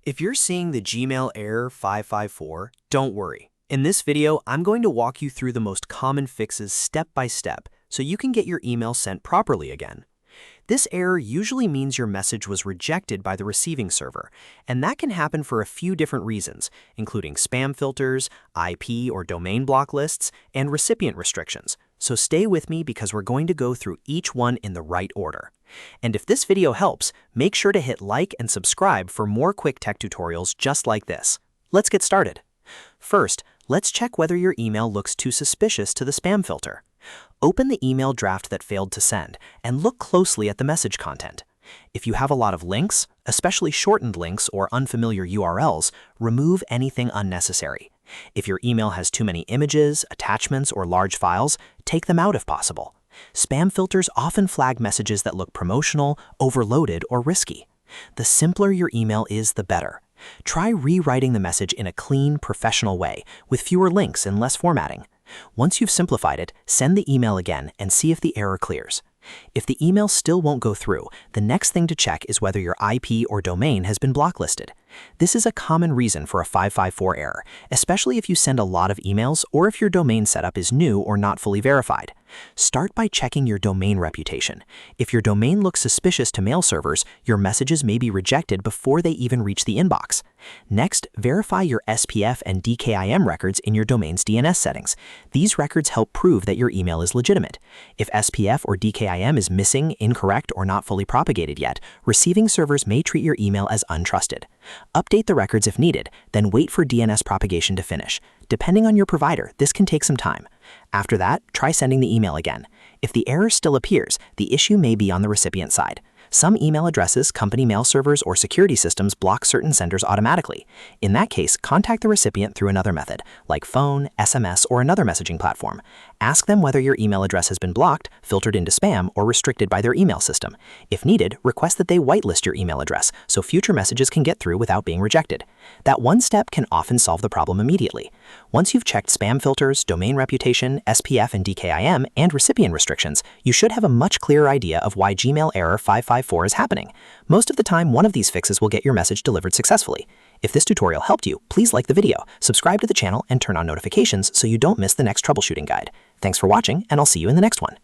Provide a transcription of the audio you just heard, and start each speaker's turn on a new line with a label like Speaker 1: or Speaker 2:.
Speaker 1: If you're seeing the Gmail error 554, don't worry. In this video, I'm going to walk you through the most common fixes step by step so you can get your email sent properly again. This error usually means your message was rejected by the receiving server, and that can happen for a few different reasons, including spam filters, IP or domain block lists, and recipient restrictions. So stay with me because we're going to go through each one in the right order. And if this video helps, make sure to hit like and subscribe for more quick tech tutorials just like this. Let's get started. First, let's check whether your email looks too suspicious to the spam filter. Open the email draft that failed to send and look closely at the message content. If you have a lot of links, especially shortened links or unfamiliar URLs, remove anything unnecessary. If your email has too many images, attachments, or large files, take them out if possible. Spam filters often flag messages that look promotional, overloaded, or risky. The simpler your email is, the better. Try rewriting the message in a clean, professional way, with fewer links and less formatting. Once you've simplified it, send the email again and see if the error clears. If the email still won't go through, the next thing to check is whether your IP or domain has been blocklisted. This is a common reason for a 554 error, especially if you send a lot of emails or if your domain setup is new or not fully verified. Start by checking your domain reputation. If your domain looks suspicious to mail servers, your messages may be rejected before they even reach the inbox. Next, verify your SPF and DKIM records in your domain's DNS settings. These records help prove that your email is legitimate. If SPF or DKIM is missing, incorrect, or not fully propagated yet, receiving servers may treat your email as untrusted. Update the records if needed, then wait for DNS propagation to finish. Depending on your provider, this can take some time. After that, try sending the email again. If the error still appears, the issue may be on the recipient side. Some email addresses, company mail servers, or security systems block certain senders automatically. In that case, contact the recipient through another method, like phone, SMS, or another messaging platform. Ask them whether your email address has been blocked, filtered into spam, or restricted by their email system. If needed, request that they whitelist your email address so future messages can get through without being rejected. That one step can often solve the problem immediately. Once you've checked spam filters, domain reputation, SPF and DKIM, and recipient restrictions, you should have a much clearer idea of why Gmail error 554 is happening. Most of the time, one of these fixes will get your message delivered successfully. If this tutorial helped you, please like the video, subscribe to the channel, and turn on notifications so you don't miss the next troubleshooting guide. Thanks for watching, and I'll see you in the next one.